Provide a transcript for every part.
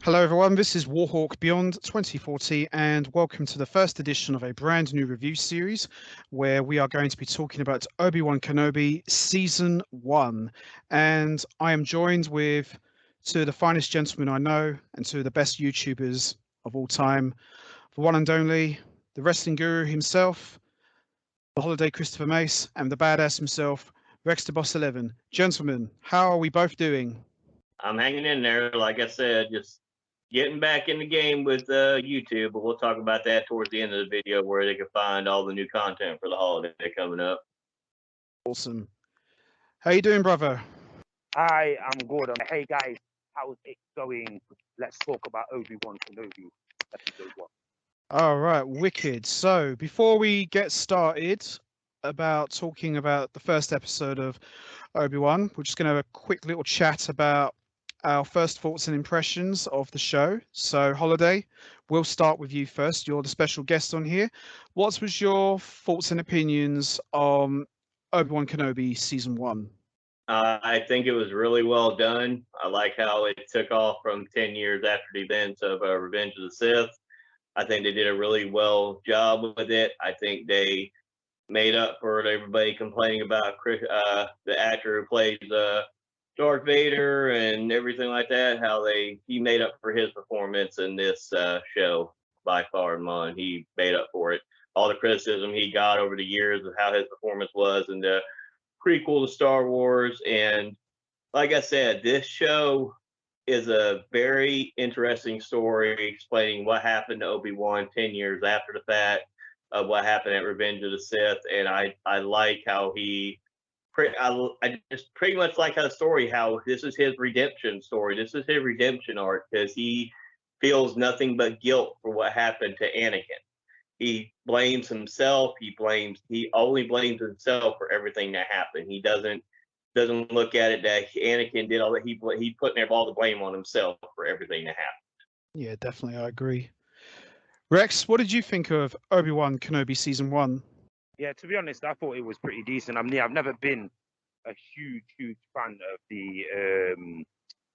Hello, everyone. This is Warhawk Beyond 2040, and welcome to the first edition of a brand new review series where we are going to be talking about Obi-Wan Kenobi Season 1. And I am joined with two of the finest gentlemen I know and two of the best YouTubers of all time, the one and only, the wrestling guru himself, the holiday Christopher Mace, and the badass himself, Rex the Boss 11. Gentlemen, how are we both doing? I'm hanging in there, like I said, just getting back in the game with YouTube, but we'll talk about that towards the end of the video where they can find all the new content for the holiday coming up. Awesome. How you doing, brother? Hi, I'm Gordon. Hey guys, how's it going? Let's talk about Obi-Wan Kenobi episode 1. All right, wicked. So before we get started about talking about the first episode of Obi-Wan, we're just going to have a quick little chat about our first thoughts and impressions of the show. So Holiday, we'll start with you first. You're the special guest on here. What was your thoughts and opinions on Obi-Wan Kenobi Season 1? I think it was really well done. I like how it took off from 10 years after the events of Revenge of the Sith. I think they did a really well job with it. I think they made up for everybody complaining about the actor who plays Darth Vader and everything like that. How he made up for his performance in this show by far and none. He made up for it. All the criticism he got over the years of how his performance was in the prequel to Star Wars, and like I said, this show is a very interesting story explaining what happened to Obi-Wan 10 years after the fact of what happened at Revenge of the Sith. And I like how I just pretty much like how the story, how this is his redemption story. This is his redemption arc because he feels nothing but guilt for what happened to Anakin. He blames himself. He only blames himself for everything that happened. He doesn't look at it that Anakin did all that. He putting all the blame on himself for everything that happened. Yeah, definitely, I agree. Rex, what did you think of Obi-Wan Kenobi Season 1? Yeah, to be honest, I thought it was pretty decent. I mean, I've never been a huge fan of the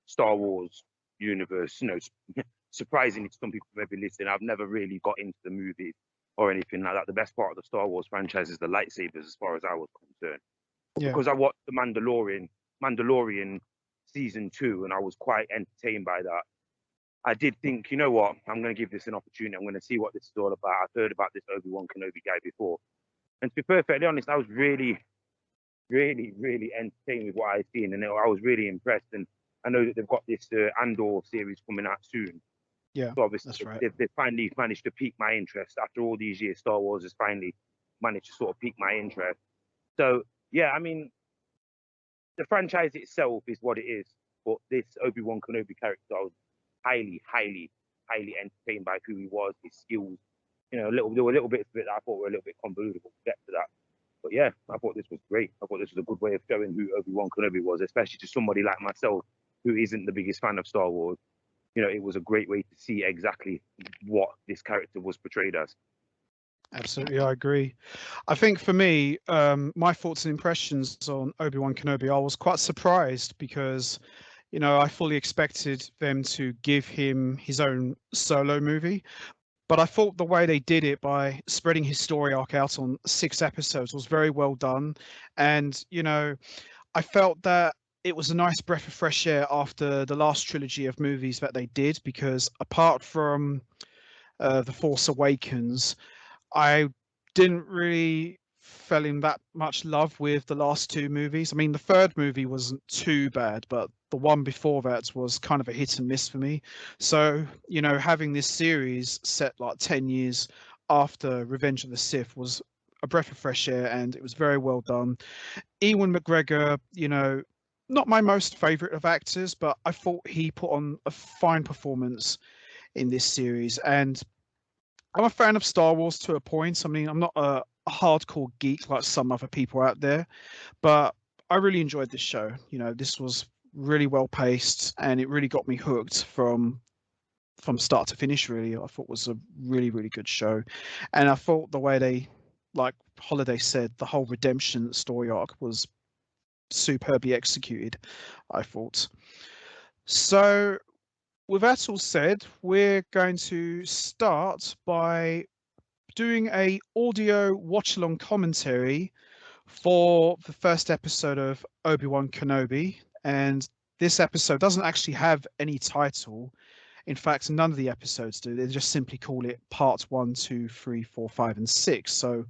Star Wars universe. You know, surprisingly to some people maybe listening, I've never really got into the movies or anything like that. The best part of the Star Wars franchise is the lightsabers, as far as I was concerned. Yeah. Because I watched the Mandalorian Season 2, and I was quite entertained by that. I did think, you know what, I'm going to give this an opportunity. I'm going to see what this is all about. I've heard about this Obi-Wan Kenobi guy before. And to be perfectly honest, I was really entertained with what I've seen. And I was really impressed. And I know that they've got this Andor series coming out soon. Yeah, so obviously that's right. They've finally managed to pique my interest. After all these years, Star Wars has finally managed to sort of pique my interest. So, yeah, I mean, the franchise itself is what it is. But this Obi-Wan Kenobi character, I was highly entertained by who he was, his skills. You know, there were little bits of it that I thought were a little bit convoluted. We'll get to that. But yeah, I thought this was great. I thought this was a good way of showing who Obi-Wan Kenobi was, especially to somebody like myself who isn't the biggest fan of Star Wars. You know, it was a great way to see exactly what this character was portrayed as. Absolutely, I agree. I think for me, my thoughts and impressions on Obi-Wan Kenobi, I was quite surprised because, you know, I fully expected them to give him his own solo movie. But I thought the way they did it by spreading his story arc out on 6 episodes was very well done. And, you know, I felt that it was a nice breath of fresh air after the last trilogy of movies that they did, because apart from The Force Awakens, I didn't really fell in that much love with the last 2 movies. I mean, the third movie wasn't too bad, but the one before that was kind of a hit and miss for me. So, you know, having this series set like 10 years after Revenge of the Sith was a breath of fresh air, and it was very well done. Ewan McGregor, you know, not my most favorite of actors, but I thought he put on a fine performance in this series. And I'm a fan of Star Wars to a point. I mean, I'm not a hardcore geek like some other people out there, but I really enjoyed this show. You know, this was really well paced, and it really got me hooked from start to finish. Really, I thought it was a really good show, and I thought the way they, like Holiday said, the whole redemption story arc was superbly executed, I thought. So with that all said, we're going to start by doing a audio watch-along commentary for the first episode of Obi-Wan Kenobi. And this episode doesn't actually have any title. In fact, none of the episodes do. They just simply call it Part 1, 2, 3, 4, 5, and 6. So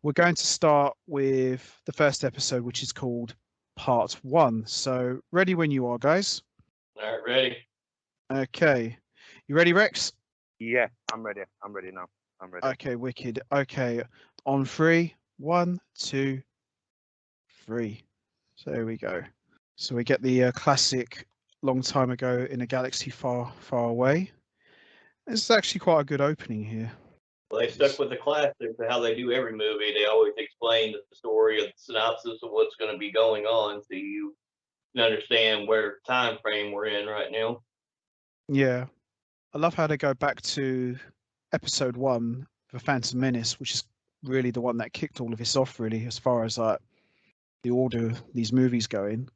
we're going to start with the first episode, which is called Part 1. So ready when you are, guys. All right, ready. Okay. You ready, Rex? Yeah, I'm ready. I'm ready now. I'm ready. Okay, wicked. Okay, on 3, 1, 2, 3. So there we go. So we get the classic long time ago in a galaxy far, far away. It's actually quite a good opening here. Well, they stuck with the classics of how they do every movie. They always explain the story of the synopsis of what's going to be going on, so you can understand where time frame we're in right now. Yeah, I love how they go back to episode 1, The Phantom Menace, which is really the one that kicked all of this off, really, as far as like the order of these movies going.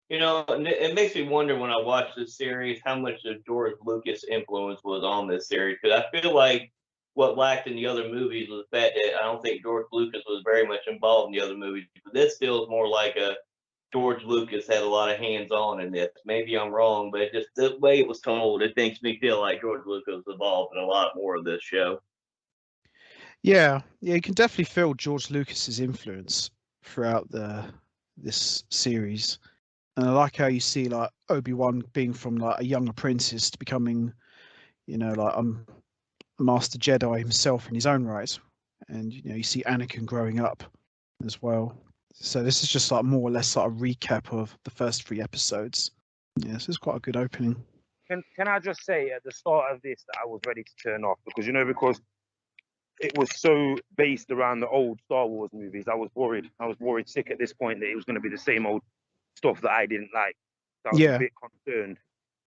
You know, it makes me wonder when I watch this series how much of George Lucas' influence was on this series, because I feel like what lacked in the other movies was the fact that I don't think George Lucas was very much involved in the other movies. But this feels more like a George Lucas had a lot of hands-on in this. Maybe I'm wrong, but just the way it was told, it makes me feel like George Lucas was involved in a lot more of this show. Yeah, you can definitely feel George Lucas's influence throughout this series. And I like how you see like Obi-Wan being from like a young apprentice to becoming, like a master Jedi himself in his own right. And you see Anakin growing up as well. So this is just like more or less like a recap of the first 3 episodes. Yeah, this is quite a good opening. Can I just say at the start of this that I was ready to turn off because it was so based around the old Star Wars movies. I was worried. I was worried sick at this point that it was going to be the same old stuff that I didn't like. So I was a bit concerned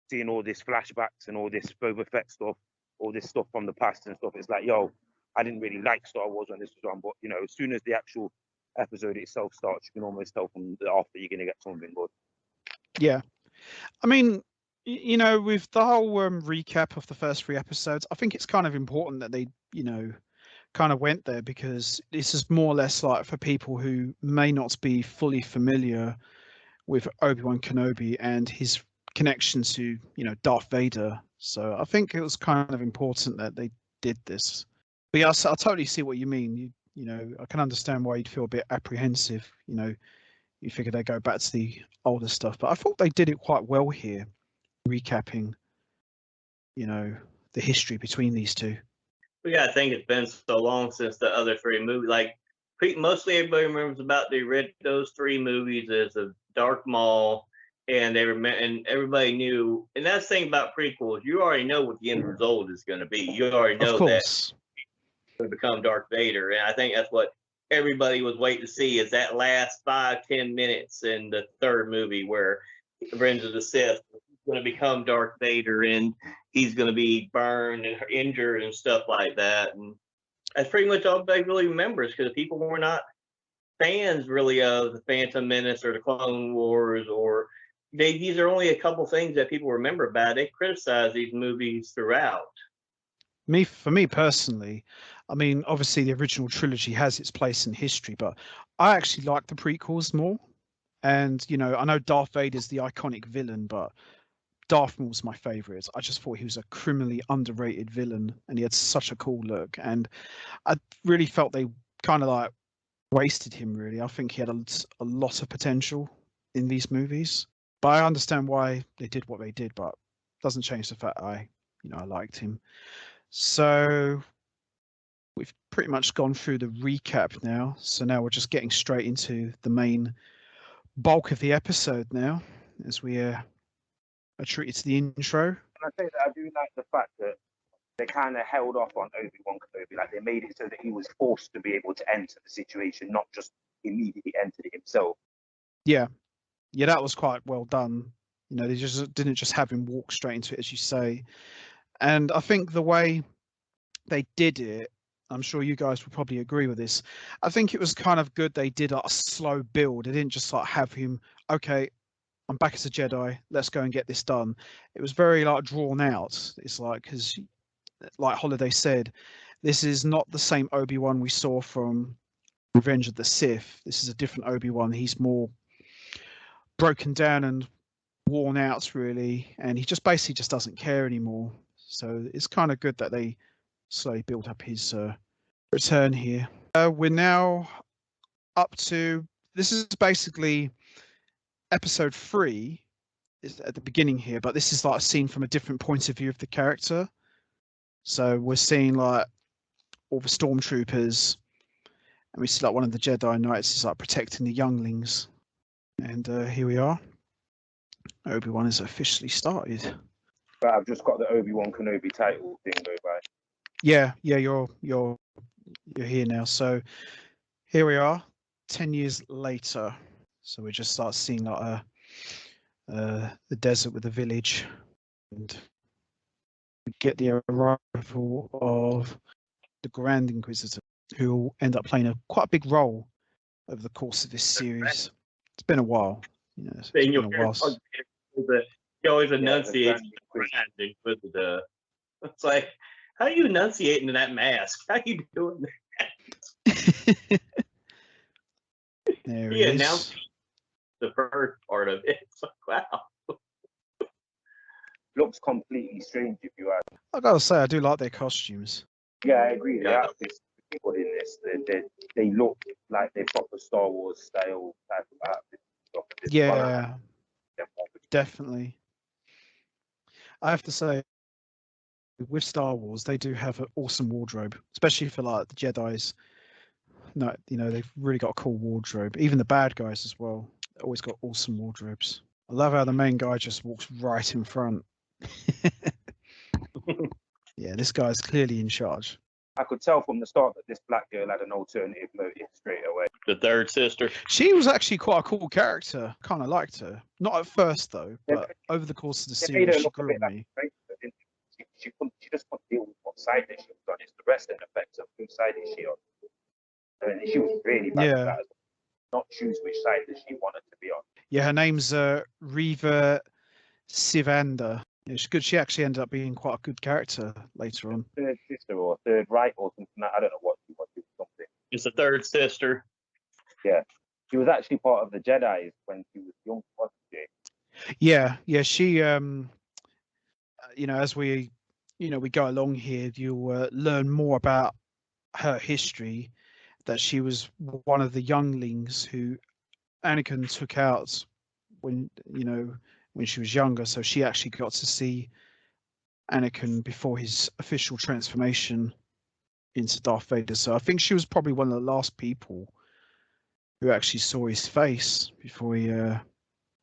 seeing all this flashbacks and all this Boba Fett stuff, all this stuff from the past and stuff. It's like, yo, I didn't really like Star Wars when this was on, but as soon as the actual episode itself starts, you can almost tell from the off that you're going to get something good. Yeah, I mean, with the whole recap of the first 3 episodes, I think it's kind of important that they, kind of went there, because this is more or less like for people who may not be fully familiar with Obi-Wan Kenobi and his connection to, Darth Vader. So I think it was kind of important that they did this. But yeah, I totally see what you mean. I can understand why you'd feel a bit apprehensive. You figure they go back to the older stuff, but I thought they did it quite well here, recapping, the history between these two. We gotta think it's been so long since the other 3 movies. Like, mostly everybody remembers about those 3 movies as a Darth Maul, and and everybody knew. And that's the thing about prequels: you already know what the end result is going to be. You already know that he's going to become Darth Vader, and I think that's what everybody was waiting to see, is that last 5-10 minutes in the 3rd movie where Revenge of the Sith is going to become Darth Vader, and he's going to be burned and injured and stuff like that. And that's pretty much all everybody really remembers, because people were not fans really of the Phantom Menace or the Clone Wars, or these are only a couple things that people remember about. They criticize these movies throughout. For me personally, I mean, obviously the original trilogy has its place in history, but I actually like the prequels more. And I know Darth Vader's the iconic villain, but Darth Maul's my favorite. I just thought he was a criminally underrated villain, and he had such a cool look. And I really felt they kind of like wasted him, really. I think he had a lot of potential in these movies. But I understand why they did what they did, but it doesn't change the fact I liked him. So we've pretty much gone through the recap now. So now we're just getting straight into the main bulk of the episode now, as we are treated to the intro. And I say that I do like the fact that they kind of held off on Obi-Wan Kenobi. Like, they made it so that he was forced to be able to enter the situation, not just immediately entered it himself. Yeah, that was quite well done. They just didn't just have him walk straight into it, as you say. And I think the way they did it, I'm sure you guys will probably agree with this, I think it was kind of good they did a slow build. They didn't just like have him, okay, I'm back as a Jedi. Let's go and get this done. It was very like drawn out. It's like, because like Holiday said, this is not the same Obi-Wan we saw from Revenge of the Sith. This is a different Obi-Wan. He's more broken down and worn out, really, and he just basically just doesn't care anymore. So it's kind of good that they slowly build up his return here. We're now up to, this is basically episode 3 is at the beginning here, but this is like seen from a different point of view of the character. So we're seeing like all the stormtroopers, and we see like one of the Jedi Knights is like protecting the younglings. And here we are. Obi-Wan is officially started. But I've just got the Obi-Wan Kenobi title thing go by. Yeah, you're here now. So here we are, 10 years later. So we just start seeing like the desert with the village, and we get the arrival of the Grand Inquisitor, who will end up playing quite a big role over the course of this series. It's been a while. You know, it's been a while. He always enunciates the Grand Inquisitor. It's like, how are you enunciating that mask? How are you doing that? There he it announced is. the first part of it. It's like, wow. Looks completely strange if you ask. I gotta say, I do like their costumes. Yeah, I agree. Yeah. The outfits people in this, they look like they're proper Star Wars style type of outfits. Yeah, definitely. I have to say, with Star Wars, they do have an awesome wardrobe, especially for like the Jedis. No, you know, they've really got a cool wardrobe. Even the bad guys as well. They always got awesome wardrobes. I love how the main guy just walks right in front. Yeah, this guy's clearly in charge. I could tell from the start that this black girl had an alternative motive straight away. The third sister. She was actually quite a cool character. Kind of liked her. Not at first though, but over the course of the series, she grew on me. She just couldn't deal with what side that she was on. It's the wrestling effects of whose side is she on. I mean, she was really bad at that, not choose which side that she wanted to be on. Yeah, her name's Reva Sivanda. Yeah, she's good. She actually ended up being quite a good character later on. Third sister or third right or something. I don't know what she was. Something. It's the third sister. Yeah, she was actually part of the Jedi's when she was young, wasn't she? Yeah. She, you know, as we go along here, you'll learn more about her history. That she was one of the younglings who Anakin took out when she was younger. So she actually got to see Anakin before his official transformation into Darth Vader. So I think she was probably one of the last people who actually saw his face before he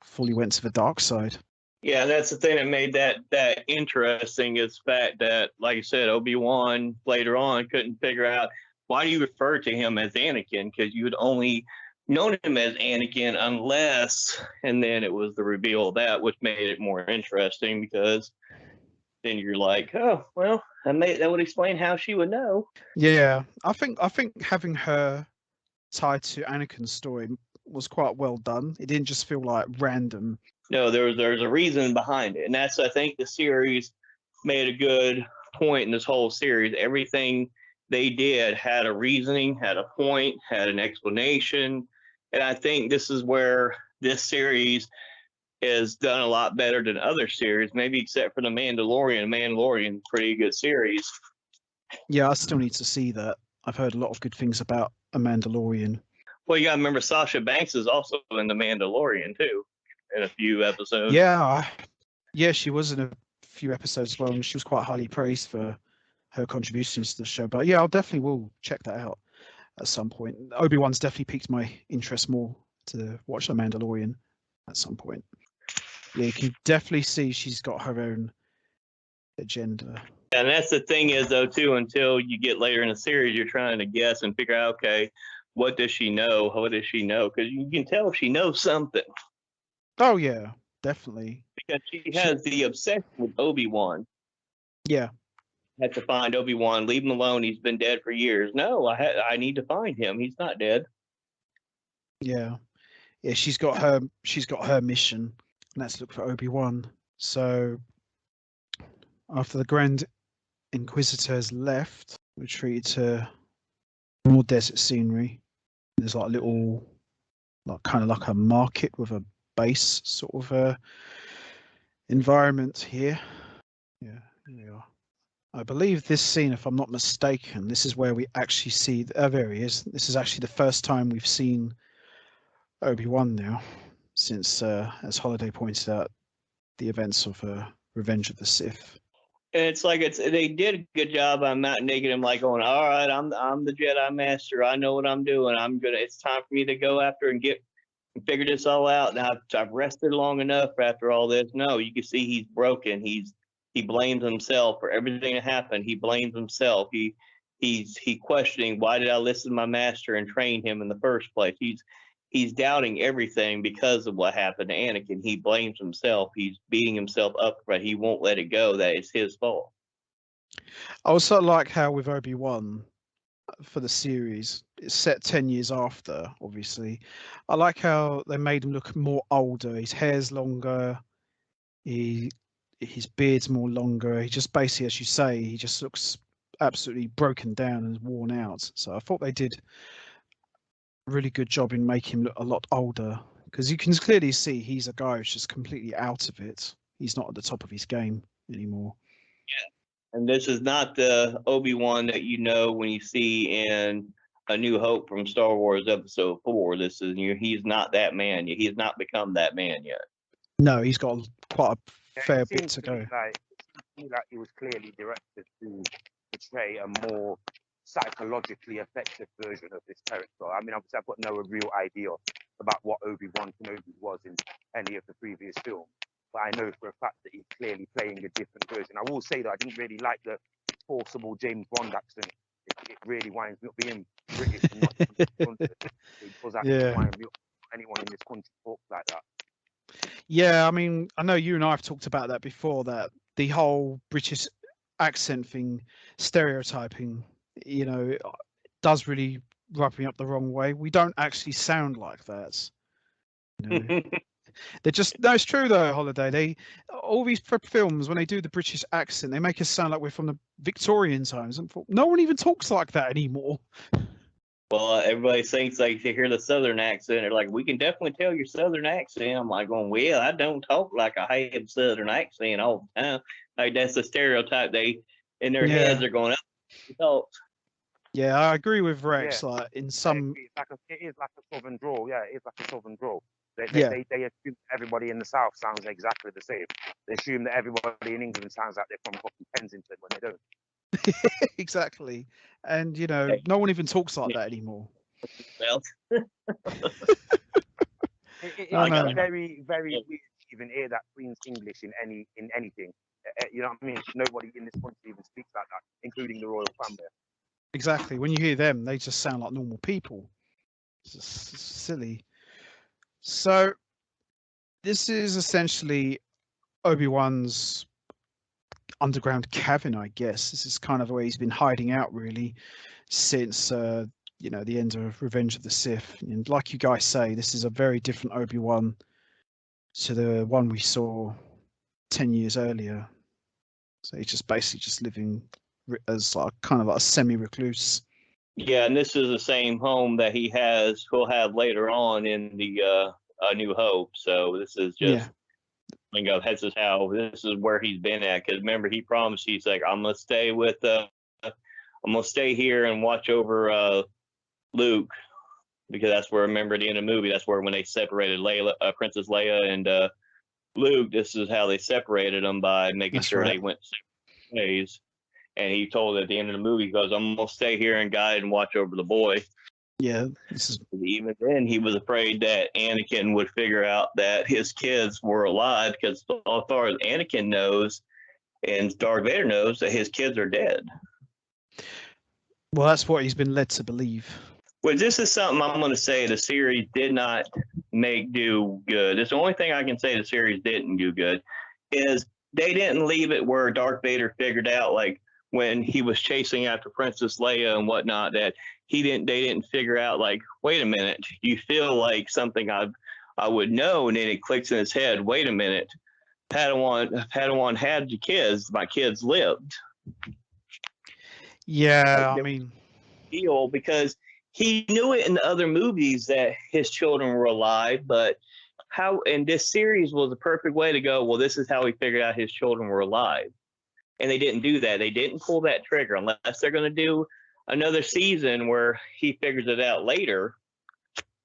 fully went to the dark side. Yeah, that's the thing that made that interesting, is the fact that, like I said, Obi-Wan later on couldn't figure out, why do you refer to him as Anakin? Because you had only known him as Anakin unless, and then it was the reveal of that, which made it more interesting, because then you're like, oh, well, that would explain how she would know. Yeah, I think having her tied to Anakin's story was quite well done. It didn't just feel like random. No, there's a reason behind it, and that's, I think, the series made a good point in this whole series. Everything they did had a reasoning, had a point, had an explanation. And I think this is where this series is done a lot better than other series, maybe except for The Mandalorian. Mandalorian, pretty good series. Yeah, I still need to see that. I've heard a lot of good things about A Mandalorian. Well, you got to remember Sasha Banks is also in The Mandalorian, too, in a few episodes. Yeah, she was in a few episodes as well, and she was quite highly praised for her contributions to the show. But yeah, I'll definitely will check that out at some point. Obi-Wan's definitely piqued my interest more to watch The Mandalorian at some point. Yeah, you can definitely see she's got her own agenda. And that's the thing is, though, too, until you get later in the series, you're trying to guess and figure out, okay, what does she know? What does she know? Because you can tell she knows something. Oh, yeah, definitely. Because she has the obsession with Obi-Wan. Yeah. Had to find Obi-Wan, leave him alone. He's been dead for years. No, I need to find him. He's not dead. Yeah. She's got her mission. let's look for Obi-Wan. So after the Grand Inquisitors left, we retreated to more desert scenery. There's like a little, like kind of like a market with a base sort of environment here. Yeah, here we are. I believe this scene, if I'm not mistaken, this is where we actually see. There he is. This is actually the first time we've seen Obi-Wan now, since, as Holiday pointed out, the events of Revenge of the Sith. And it's like they did a good job on not making him like going, all right, I'm the Jedi Master. I know what I'm doing. It's time for me to go after and figure this all out. Now I've rested long enough after all this. No, you can see he's broken. He blames himself for everything that happened. He blames himself. He's questioning, why did I listen to my master and train him in the first place? He's doubting everything because of what happened to Anakin. He blames himself. He's beating himself up, but he won't let it go that it's his fault. I also like how with Obi-Wan for the series, it's set 10 years after, obviously. I like how they made him look more older. His hair's longer. His beard's more longer. He just basically, as you say, he just looks absolutely broken down and worn out. So I thought they did a really good job in making him look a lot older, because you can clearly see he's a guy who's just completely out of it. He's not at the top of his game anymore. Yeah, and this is not the Obi-Wan that you know when you see in A New Hope from Star Wars Episode 4. He's not that man yet. He's not become that man yet. No, he's got quite a fair bit to go. It seemed like he was clearly directed to portray a more psychologically effective version of this character. I mean, obviously, I've got no real idea about what Obi-Wan Kenobi was in any of the previous films, but I know for a fact that he's clearly playing a different version. I will say that I didn't really like the forcible James Bond accent. It really winds me up being British and not because that winds me up. Anyone in this country talks like that. Yeah, I mean, I know you and I have talked about that before, that the whole British accent thing, stereotyping, it does really rub me up the wrong way. We don't actually sound like that. They're just, no, it's true though, Holiday. All these films, when they do the British accent, they make us sound like we're from the Victorian times. And no one even talks like that anymore. Well, everybody thinks like they hear the Southern accent. They're like, we can definitely tell your Southern accent. I'm like, well, I don't talk like I have Southern accent all the time. Like that's the stereotype they in their heads are going up. Yeah, I agree with Rex. Yeah. Like in some, it is like a Southern drawl. Yeah, it is like a Southern drawl. They assume everybody in the South sounds exactly the same. They assume that everybody in England sounds like they're from fucking Kensington when they don't. Exactly, and no one even talks like that anymore. Well, it's very, very weird to even hear that Queen's English in anything. You know what I mean? Nobody in this country even speaks like that, including the royal family. Exactly. When you hear them, they just sound like normal people. It's just silly. So this is essentially Obi-Wan's underground cabin, I guess. This is kind of where he's been hiding out really since the end of Revenge of the Sith. And like you guys say, this is a very different Obi-Wan to the one we saw 10 years earlier. So he's just basically just living as like kind of like a semi-recluse. Yeah, and this is the same home that he'll have later on in the A New Hope. So this is just this is where he's been at. Because remember, he promised, he's like, I'm gonna stay here and watch over Luke, because that's where, remember at the end of the movie, that's where when they separated Princess Leia and Luke, this is how they separated them, by making sure they went separate ways. And he told at the end of the movie, he goes, I'm gonna stay here and guide and watch over the boy. Yeah. Even then, he was afraid that Anakin would figure out that his kids were alive, because as far as Anakin knows, and Darth Vader knows, that his kids are dead. Well, that's what he's been led to believe. Well, this is something I'm going to say the series did not do good. It's the only thing I can say the series didn't do good, is they didn't leave it where Darth Vader figured out, like when he was chasing after Princess Leia and whatnot, that they didn't figure out, like, wait a minute, you feel like something I would know. And then it clicks in his head, wait a minute, Padawan had the kids, my kids lived. Yeah, I mean, deal because he knew it in the other movies that his children were alive, but how in this series was the perfect way to go, well, this is how he figured out his children were alive. And they didn't do that. They didn't pull that trigger unless they're going to do another season where he figures it out later.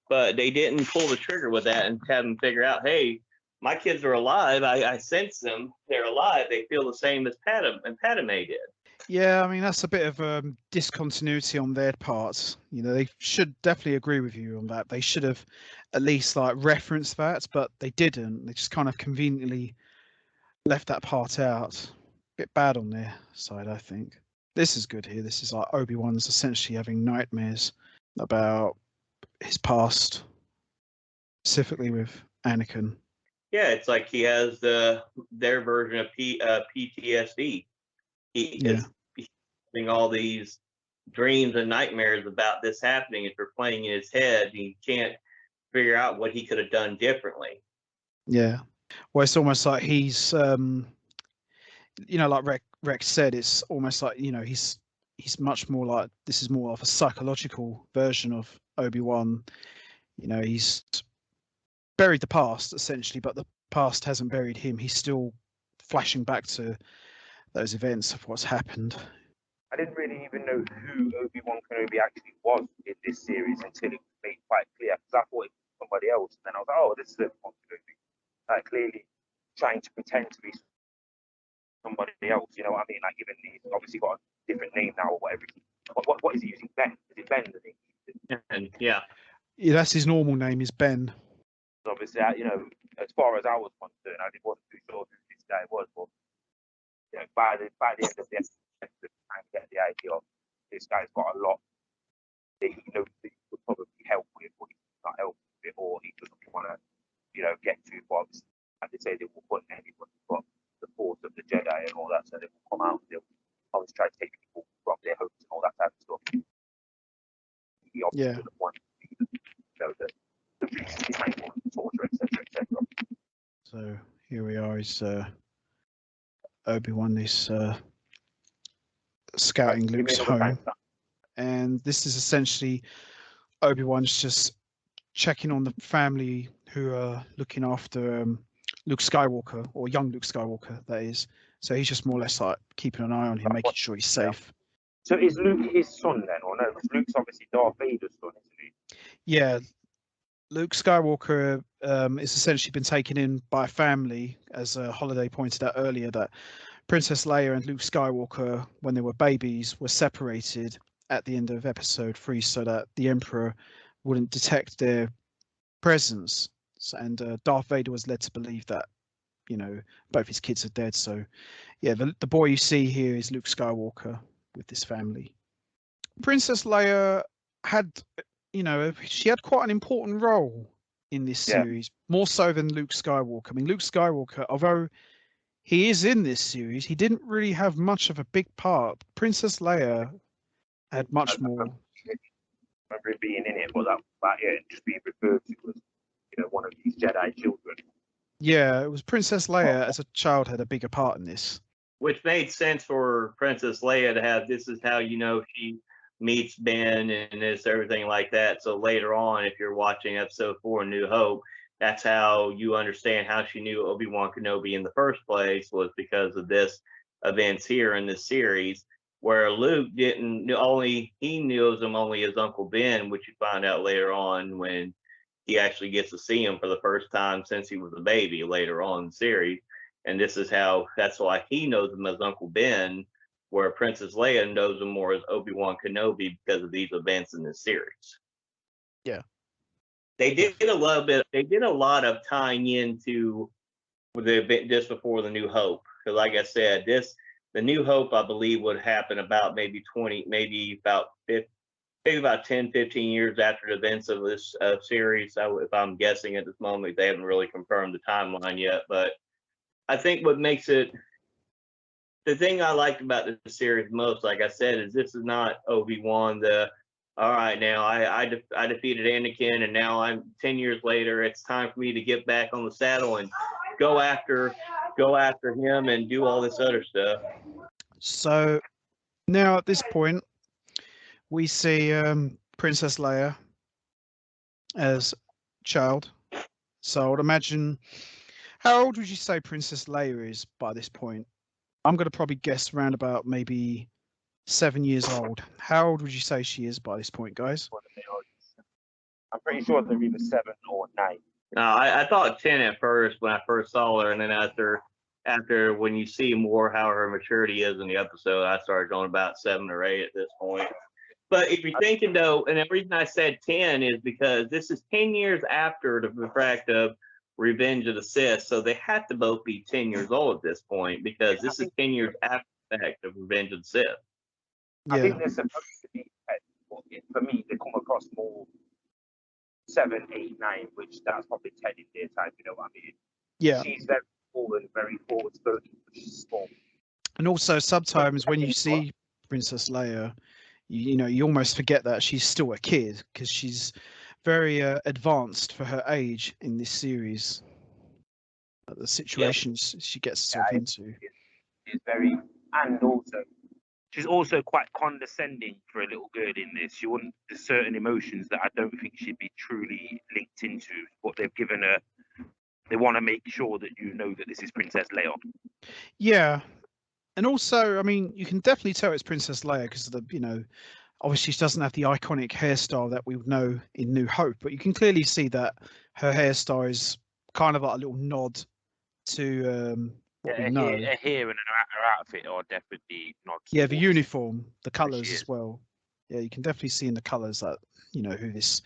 But they didn't pull the trigger with that and have him figure out, hey, my kids are alive. I sense them. They're alive. They feel the same as Padme did. yeah, I mean, that's a bit of discontinuity on their part. You know, they should definitely agree with you on that. They should have at least like referenced that, but they didn't. They just kind of conveniently left that part out. Bit bad on their side, I think. This is good here. This is like Obi-Wan's essentially having nightmares about his past, specifically with Anakin. Yeah, it's like he has their version of PTSD. He is having all these dreams and nightmares about this happening. If they're playing in his head, he can't figure out what he could have done differently. Yeah. Well, it's almost like he's, like Rex said, it's almost like, he's much more like, this is more of a psychological version of Obi-Wan. He's buried the past, essentially, but the past hasn't buried him. He's still flashing back to those events of what's happened. I didn't really even know who Obi-Wan Kenobi actually was in this series until it was made quite clear, because I thought it was somebody else. And then I was like, oh, this is Obi-Wan Kenobi. Clearly trying to pretend to be somebody else, you know what I mean? Like, even he's obviously got a different name now or whatever. What is he using? Ben? Is it Ben? Yeah. Yeah, that's his normal name, is Ben. Obviously, as far as I was concerned, I wasn't too sure who this guy was, but by the end of the episode, I get the idea of this guy's got a lot that he knows that he could probably help with, but he's not helping with it, or he doesn't want to, get to. But obviously, like they say, they will put anybody but the force of the Jedi and all that, so they will come out and they'll always try to take people from their homes and all that type of stuff. He obviously doesn't want to be the reason behind the torture, etc. So here we are, is Obi-Wan is scouting Luke's home. And this is essentially Obi-Wan's just checking on the family who are looking after Luke Skywalker, or young Luke Skywalker, that is. So he's just more or less like keeping an eye on him, making sure he's safe. So is Luke his son then, or no? Because Luke's obviously Darth Vader's son, isn't he? Yeah, Luke Skywalker is essentially been taken in by a family, as Holiday pointed out earlier, that Princess Leia and Luke Skywalker, when they were babies, were separated at the end of episode 3 so that the Emperor wouldn't detect their presence. And Darth Vader was led to believe that, both his kids are dead. So, yeah, the boy you see here is Luke Skywalker with this family. Princess Leia had, she had quite an important role in this series, more so than Luke Skywalker. I mean, Luke Skywalker, although he is in this series, he didn't really have much of a big part. Princess Leia had much more. I remember it being in it, but that just being referred to as, one of these Jedi children. Yeah, it was Princess Leia as a child had a bigger part in this. Which made sense for Princess Leia to have, this is how she meets Ben and this, everything like that. So later on, if you're watching episode 4, New Hope, that's how you understand how she knew Obi-Wan Kenobi in the first place, was because of this events here in this series, where Luke didn't, he knows him only as Uncle Ben, which you find out later on when he actually gets to see him for the first time since he was a baby later on in the series. And that's why he knows him as Uncle Ben, where Princess Leia knows him more as Obi-Wan Kenobi because of these events in this series. Yeah. They did a lot of tying into the event just before the New Hope. Because like I said, the New Hope, I believe, would happen about about 10, 15 years after the events of this series. If I'm guessing at this moment, they haven't really confirmed the timeline yet. But I think what makes it, the thing I liked about this series most, like I said, is this is not Obi-Wan, the all right, now I defeated Anakin, and now I'm 10 years later. It's time for me to get back on the saddle and go after him and do all this other stuff. So now at this point, we see Princess Leia as child. So I would imagine, how old would you say Princess Leia is by this point? I'm going to probably guess around about maybe 7 years old. How old would you say she is by this point, guys? I'm pretty sure they're either 7 or 9. I thought 10 at first when I first saw her, and then after when you see more how her maturity is in the episode, I started going about 7 or 8 at this point. But if you're thinking though, and the reason I said 10 is because this is 10 years after the fact of Revenge of the Sith, so they have to both be 10 years old at this point because this is 10 years after the fact of Revenge of the Sith. I think they're supposed to be 10, but for me, they come across more 7, 8, 9, which that's probably 10 in their time, you know what I mean? Yeah. She's very cool and very forward spoken, but she's small. And also sometimes when you see Princess Leia, you know, you almost forget that she's still a kid because she's very advanced for her age in this series. The situations she gets herself into. Is very, and also she's also quite condescending for a little girl in this. She wouldn't, there's certain emotions that I don't think she'd be truly linked into, but they've given her. They want to make sure that you know that this is Princess Leia. Yeah, and also, I mean, you can definitely tell it's Princess Leia because the, you know, obviously she doesn't have the iconic hairstyle that we would know in New Hope, but you can clearly see that her hairstyle is kind of like a little nod to what we know. Her hair and her outfit are definitely not. Yeah, the uniform, the colours as well. Yeah, you can definitely see in the colours that, you know, who this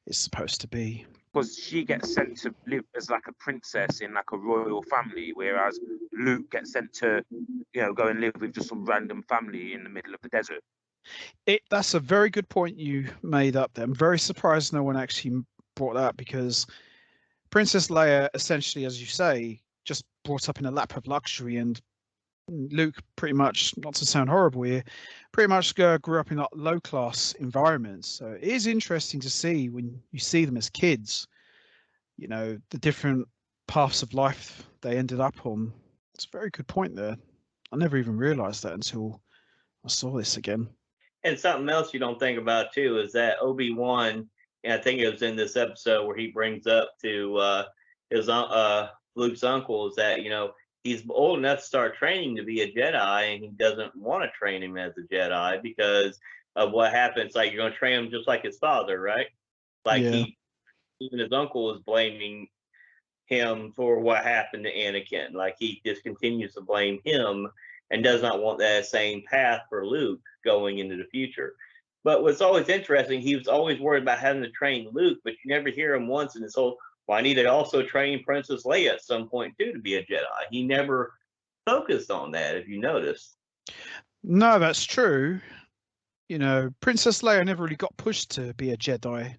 is supposed to be. Because she gets sent to live as like a princess in like a royal family, whereas Luke gets sent to, you know, go and live with just some random family in the middle of the desert. That's a very good point you made up there. I'm very surprised no one actually brought that up because Princess Leia, essentially, as you say, just brought up in a lap of luxury, and Luke pretty much, not to sound horrible here, pretty much grew up in like low-class environments. So it is interesting to see when you see them as kids, you know, the different paths of life they ended up on. It's a very good point there. I never even realized that until I saw this again. And something else you don't think about too is that Obi-Wan, and I think it was in this episode where he brings up to his Luke's uncle, is that, you know, he's old enough to start training to be a Jedi, and he doesn't want to train him as a Jedi because of what happens. Like, you're going to train him just like his father, right? Like, even his uncle is blaming him for what happened to Anakin. Like, he just continues to blame him and does not want that same path for Luke going into the future. But what's always interesting, he was always worried about having to train Luke, but you never hear him once in this whole, well, I need to also train Princess Leia at some point too to be a Jedi. He never focused on that, if you notice. No, that's true. You know, Princess Leia never really got pushed to be a Jedi,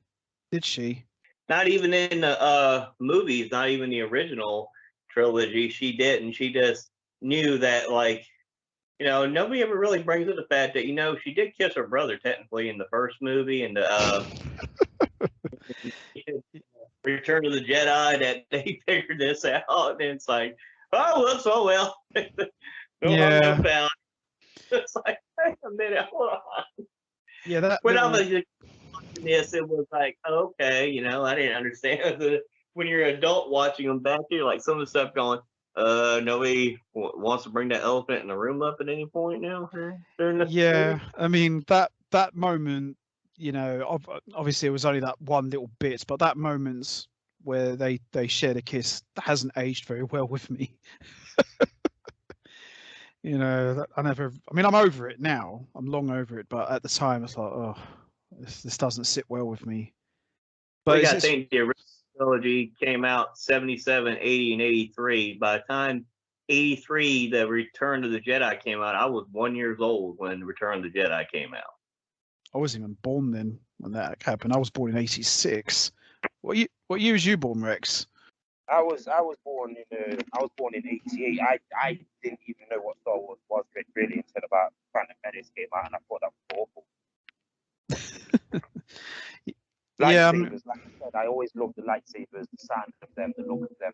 did she? Not even in the movies, not even the original trilogy, she didn't. She just knew that, like, you know, nobody ever really brings up the fact that, you know, she did kiss her brother technically in the first movie, and Return of the Jedi, that they figured this out, and it's like, oh, well, so well. Yeah. It's like, wait a minute, hold on. Yeah, that. When I was watching this, it was like, okay, you know, I didn't understand when you're an adult watching them back here, like some of the stuff going, nobody wants to bring that elephant in the room up at any point now. Yeah, I mean that moment, you know, obviously it was only that one little bit, but that moment where they shared a kiss, that hasn't aged very well with me. You know, I mean, I'm over it now. I'm long over it, but at the time, it's like, oh, this doesn't sit well with me. But you got to think the original trilogy came out 77, 80, and 83. By the time 83, the Return of the Jedi came out, I was 1 year old when Return of the Jedi came out. I wasn't even born then when that happened. I was born in 86. What year was you born, Rex? I was born in 88. I didn't even know what Star Wars was really until about Phantom Menace came out, and I thought that was awful. Yeah, Lightsabers, like I said, I always loved the lightsabers, the sound of them, the look of them.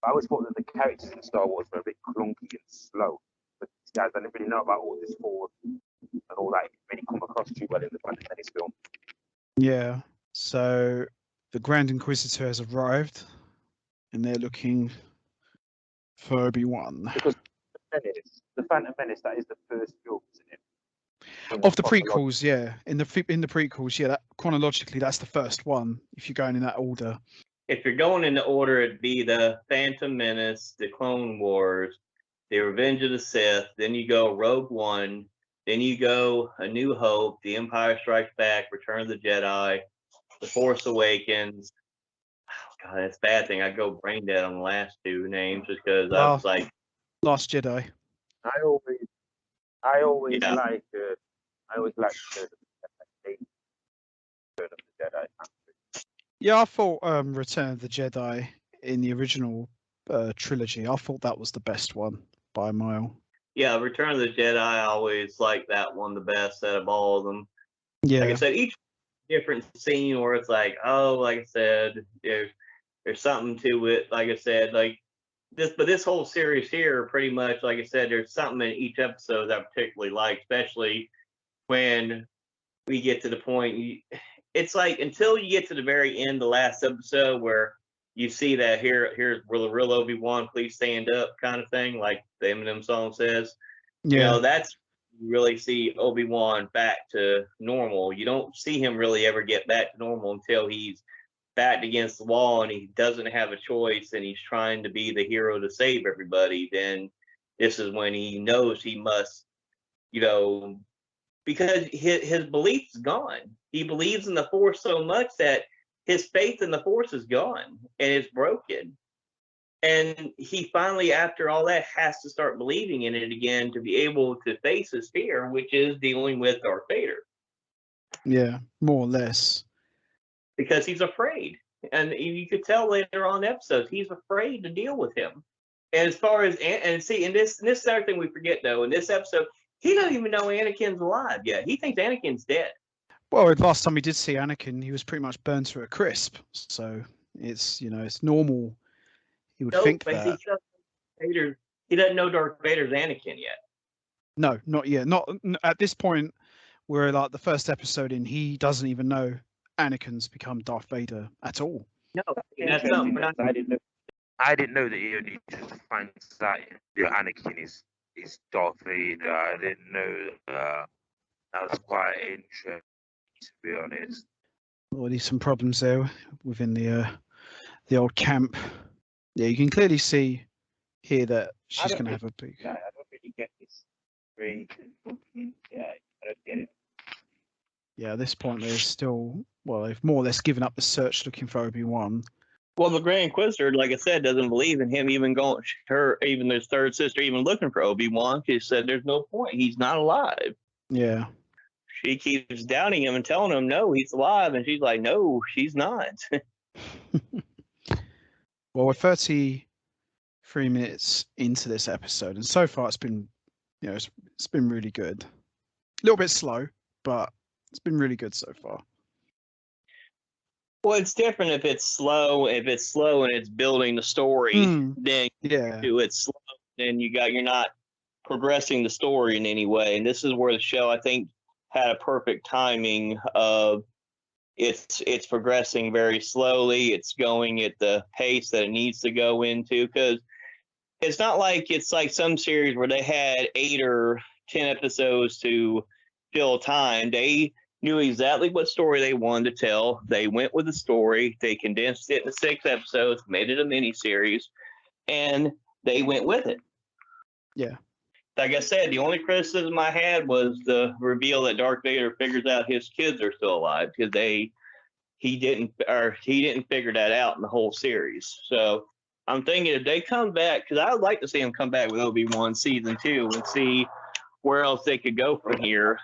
I always thought that the characters in Star Wars were a bit clunky and slow. But these guys, I didn't really know about all this force and all that. It really come across too well in the Phantom Menace film. yeah. So the Grand Inquisitor has arrived, and they're looking for Obi-Wan. Because the Phantom Menace, that is the first film, isn't it? Of the prequels, yeah. In the prequels, yeah. That, chronologically, that's the first one. If you're going in that order. If you're going in the order, it'd be the Phantom Menace, the Clone Wars, the Revenge of the Sith. Then you go Rogue One. Then you go A New Hope, The Empire Strikes Back, Return of the Jedi, The Force Awakens. Oh, God, that's a bad thing. I go brain dead on the last two names just because I was like, Last Jedi. I always Yeah. like Return of the Jedi. Yeah, I thought Return of the Jedi in the original trilogy, I thought that was the best one by a mile. yeah, Return of the Jedi, I always like that one the best out of all of them. Yeah. Like I said, each different scene where it's like, oh, like I said, there's something to it. Like I said, like this whole series here, pretty much, like I said, there's something in each episode that I particularly like, especially when we get to the point. It's like until you get to the very end, the last episode, where you see that here's where the real Obi-Wan, please stand up, kind of thing, like the Eminem song says. Yeah. You know, that's you really see Obi-Wan back to normal. You don't see him really ever get back to normal until he's backed against the wall and he doesn't have a choice and he's trying to be the hero to save everybody. Then this is when he knows he must, you know, because his belief is gone. He believes in the Force so much that his faith in the Force is gone and it's broken. And he finally, after all that, has to start believing in it again to be able to face his fear, which is dealing with Darth Vader. Yeah, more or less. Because he's afraid. And you could tell later on in episodes, he's afraid to deal with him. And as far as, and see, and this is another thing we forget, though, in this episode, he doesn't even know Anakin's alive yet. He thinks Anakin's dead. Well, last time we did see Anakin, he was pretty much burned to a crisp. So it's, you know, it's normal. He would think that. He doesn't know Darth Vader's Anakin yet. No, not yet. Not at this point. We're like the first episode in. He doesn't even know Anakin's become Darth Vader at all. No, that's something. I didn't know that he only just finds out Anakin is Darth Vader. I didn't know that. That was quite interesting, to be honest. Already some problems there within the old camp. Yeah, you can clearly see here that she's going to have a big. I don't really get this. Yeah, I don't get it. Yeah, at this point, there's still, well, they've more or less given up the search looking for Obi-Wan. Well, the Grand Inquisitor, like I said, doesn't believe in him even going, even his third sister, even looking for Obi-Wan. She said there's no point. He's not alive. Yeah. She keeps doubting him and telling him, no, he's alive. And she's like, no, she's not. Well, we're 33 minutes into this episode, and so far it's been, you know, it's been really good. A little bit slow, but it's been really good so far. Well, it's different if it's slow. If it's slow and it's building the story, then it's slow. Then you're not progressing the story in any way. And this is where the show, I think, had a perfect timing of it's progressing very slowly. It's going at the pace that it needs to go into, because it's not like it's like some series where they had 8 or 10 episodes to fill time. They knew exactly what story they wanted to tell. They went with the story. They condensed it into 6 episodes, made it a mini-series, and they went with it. Yeah. Like I said, the only criticism I had was the reveal that Darth Vader figures out his kids are still alive, because he didn't figure that out in the whole series. So I'm thinking if they come back, because I would like to see them come back with Obi-Wan season 2 and see where else they could go from here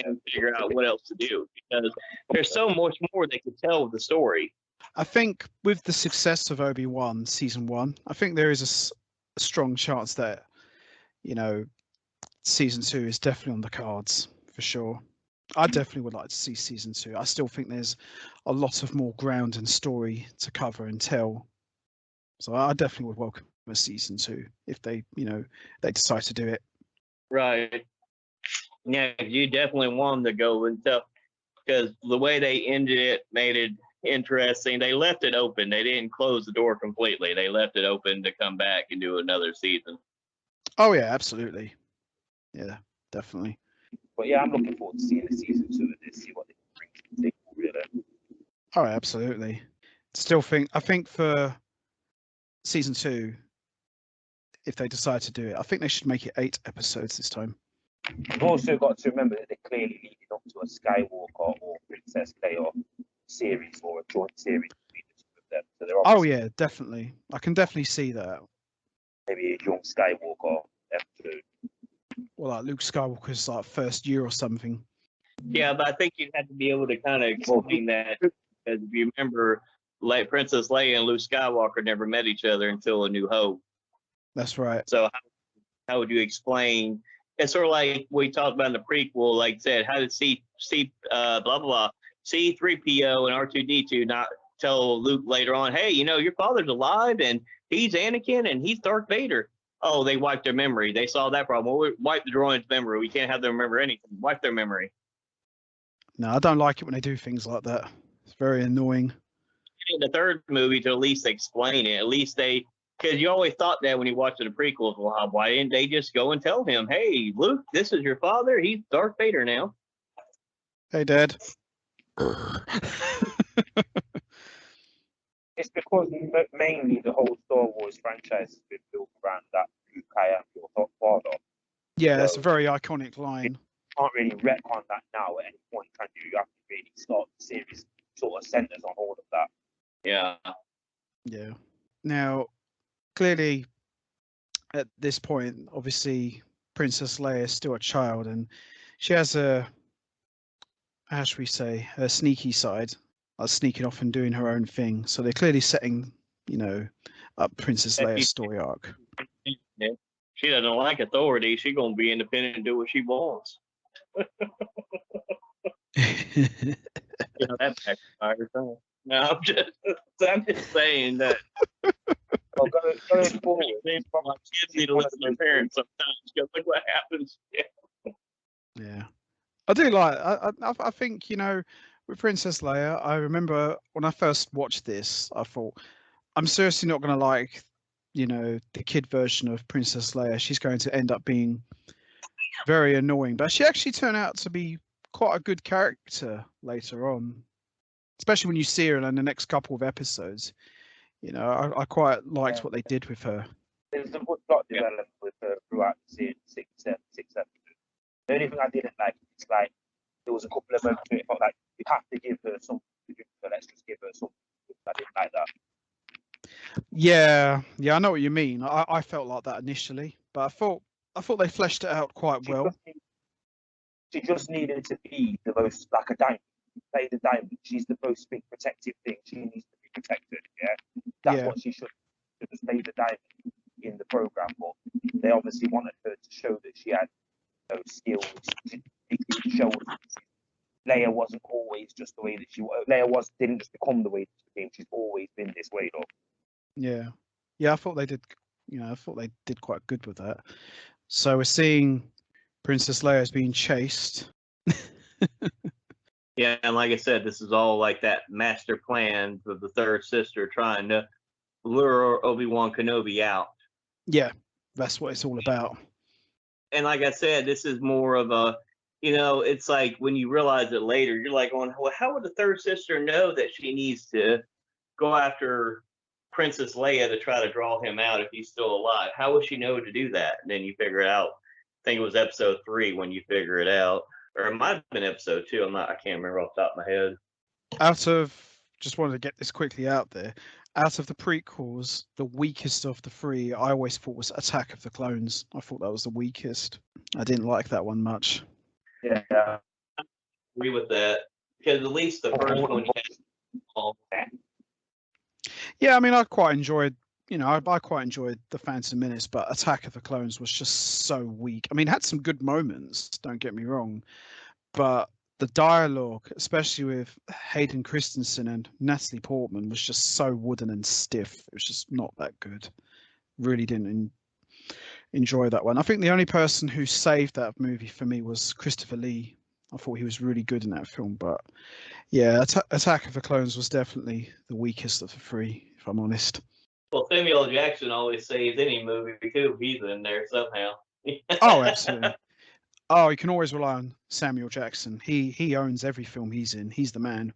and figure out what else to do, because there's so much more they could tell with the story. I think with the success of Obi-Wan season 1, I think there is a strong chance that, you know, season 2 is definitely on the cards for sure. I definitely would like to see season 2. I still think there's a lot of more ground and story to cover and tell. So I definitely would welcome a season 2 if they, they decide to do it. Right. Yeah, you definitely want them to go and tell, because the way they ended it made it interesting. They left it open. They didn't close the door completely. They left it open to come back and do another season. Oh yeah, absolutely. Yeah, definitely. But yeah, I'm looking forward to seeing the season 2 of this, see what they bring to the table, really. Oh, absolutely. I think for season 2, if they decide to do it, I think they should make it 8 episodes this time. You've also got to remember that they're clearly leading up to a Skywalker or Princess Leia series or a joint series between the two of them. So they're Oh yeah, definitely. I can definitely see that. Maybe a young Skywalker episode. Well, like Luke Skywalker's like first year or something. Yeah, but I think you'd have to be able to kind of explain that, because if you remember, like Princess Leia and Luke Skywalker never met each other until A New Hope. That's right. So how would you explain? It's sort of like we talked about in the prequel. Like I said, how did blah blah blah C-3PO and R2-D2 not tell Luke later on, hey, your father's alive and he's Anakin and he's Darth Vader? Oh, they wiped their memory. They solved that problem. Well, we wipe the droid's memory. We can't have them remember anything. Wipe their memory. No, I don't like it when they do things like that. It's very annoying. In the third movie, to at least explain it, at least because you always thought that when you watched the prequels, well, why didn't they just go and tell him, hey, Luke, this is your father. He's Darth Vader now. Hey, Dad. It's because mainly the whole Star Wars franchise has been built around that Luke, I am your father. Yeah, it's a very iconic line. Can't really retcon that now at any point, can you? You have to really start the series sort of centers on all of that. Yeah. Yeah. Now, clearly, at this point, obviously, Princess Leia is still a child, and she has how should we say, a sneaky side, sneaking off and doing her own thing. So they're clearly setting, up Princess Leia's story arc. Yeah. She doesn't like authority. She's gonna be independent and do what she wants. That backfires. No, I'm just saying that. Well, going forward, My kids need to listen to their parents sometimes. Because look what happens. Yeah, I do like. I think with Princess Leia, I remember when I first watched this, I thought I'm seriously not going to like, the kid version of Princess Leia. She's going to end up being very annoying, but she actually turned out to be quite a good character later on, especially when you see her in the next couple of episodes. I quite liked what they did with her. There's a good plot development with her throughout the series, six episodes. The only thing I didn't like is like there was a couple of moments where it felt like you have to give her something to do, so let's just give her something. I didn't like that. Yeah, I know what you mean. I felt like that initially, but I thought they fleshed it out quite well. She just needed to be the most like a diamond. Play the diamond. She's the most big protective thing. She needs to be protected. Yeah, that's what she should just play the diamond in the program. But they obviously wanted her to show that she had those skills. They didn't show us. Leia wasn't always just the way that she was. Leia didn't just become the way that she became. She's always been this way, though. Yeah. I thought they did. I thought they did quite good with that. So we're seeing Princess Leia's being chased. Yeah, and like I said, this is all like that master plan of the third sister trying to lure Obi-Wan Kenobi out. Yeah, that's what it's all about. And like I said, this is more of a, it's like when you realize it later, you're like going, well, how would the third sister know that she needs to go after Princess Leia to try to draw him out if he's still alive? How would she know to do that? And then you figure it out. I think it was episode 3 when you figure it out. Or it might have been episode 2. I can't remember off the top of my head. Just wanted to get this quickly out there. Out of the prequels, the weakest of the 3, I always thought was Attack of the Clones. I thought that was the weakest. I didn't like that one much. Yeah, I agree with that, because at least the first one you had. Yeah, I mean, I quite enjoyed The Phantom Menace, but Attack of the Clones was just so weak. I mean, it had some good moments, don't get me wrong, but the dialogue, especially with Hayden Christensen and Natalie Portman, was just so wooden and stiff. It was just not that good. Really didn't enjoy that one. I think the only person who saved that movie for me was Christopher Lee. I thought he was really good in that film, but yeah, Attack of the Clones was definitely the weakest of the three, if I'm honest. Well, Samuel L. Jackson always saves any movie too. He's in there somehow. Oh, absolutely. Oh, you can always rely on Samuel Jackson. He owns every film he's in. He's the man.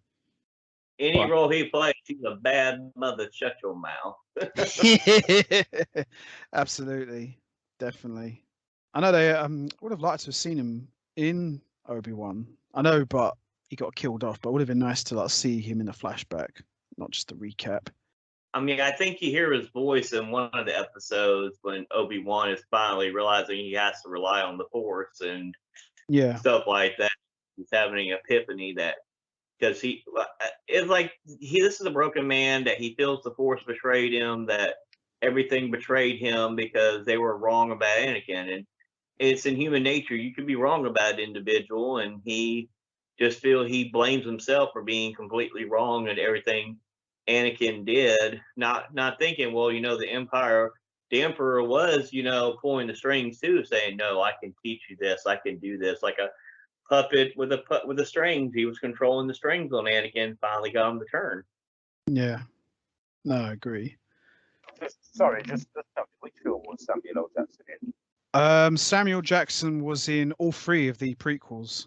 Any role he plays, he's a bad mother. Shut your mouth. Absolutely, definitely. I know they would have liked to have seen him in Obi-Wan. I know, but he got killed off. But it would have been nice to see him in a flashback, not just a recap. I mean, I think you hear his voice in one of the episodes when Obi-Wan is finally realizing he has to rely on the Force and stuff like that. He's having an epiphany that because it's like this is a broken man that he feels the Force betrayed him, that everything betrayed him because they were wrong about Anakin, and it's in human nature. You could be wrong about an individual, and he just he blames himself for being completely wrong and everything Anakin did, not thinking, well, the Emperor was, pulling the strings too, saying, no, I can teach you this, I can do this, like a puppet with the strings. He was controlling the strings on Anakin, finally got him to turn. Yeah, no, I agree. Sorry, just tell me, which film was Samuel L. Jackson in? Samuel Jackson was in all three of the prequels.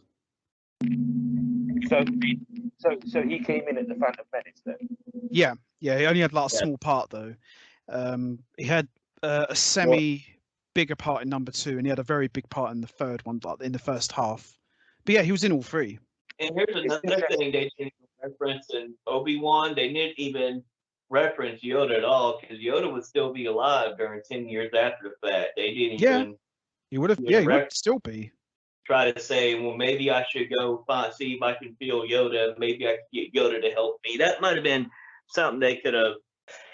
So he came in at the Phantom Menace then? Yeah, he only had a small part though. He had a bigger part in number 2, and he had a very big part in the third one, in the first half. But yeah, he was in all three. And here's another thing they didn't reference in Obi-Wan. They didn't even reference Yoda at all, because Yoda would still be alive during 10 years after the fact. They didn't even. He would have. Yeah, he would still be. Try to say, well, maybe I should go see if I can feel Yoda. Maybe I could get Yoda to help me. That might have been something they could have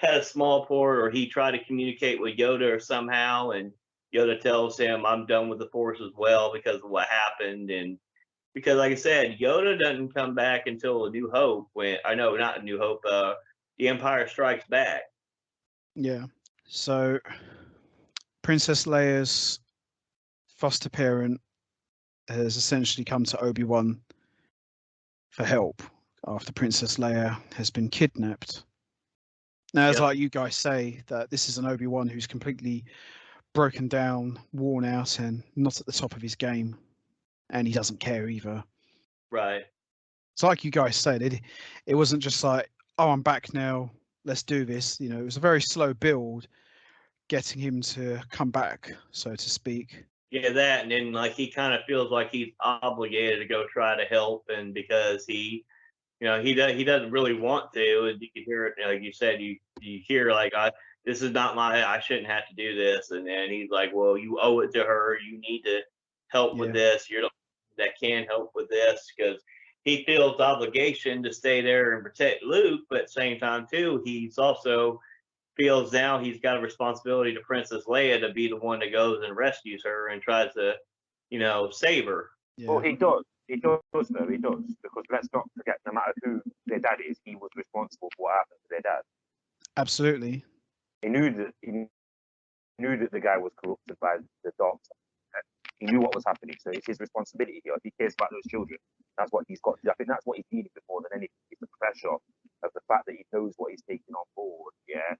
had a small part, or he tried to communicate with Yoda or somehow, and Yoda tells him, I'm done with the Force as well because of what happened. And because, like I said, Yoda doesn't come back until A New Hope. Not A New Hope, The Empire Strikes Back. Yeah. So Princess Leia's foster parent has essentially come to Obi-Wan for help after Princess Leia has been kidnapped. Now, it's like you guys say, that this is an Obi-Wan who's completely broken down, worn out, and not at the top of his game. And he doesn't care either. Right. It's like you guys said, it wasn't just like, oh, I'm back now, let's do this. It was a very slow build getting him to come back, so to speak. Yeah, that, and then he kind of feels like he's obligated to go try to help, and because he doesn't really want to, and you can hear it, like you said, you hear this is not I shouldn't have to do this, and then he's like, well, you owe it to her, you need to help with this, you're the one that can help with this, because he feels obligation to stay there and protect Luke, but at the same time too, he's also feels now he's got a responsibility to Princess Leia to be the one that goes and rescues her and tries to, save her. Yeah. Well, he does. He does, because let's not forget, no matter who their dad is, he was responsible for what happened to their dad. Absolutely. He knew that the guy was corrupted by the doctor. He knew what was happening, so it's his responsibility. If he cares about those children, that's what he's got to do. I think that's what he's needed more than anything. It's the pressure of the fact that he knows what he's taking on board. Yeah.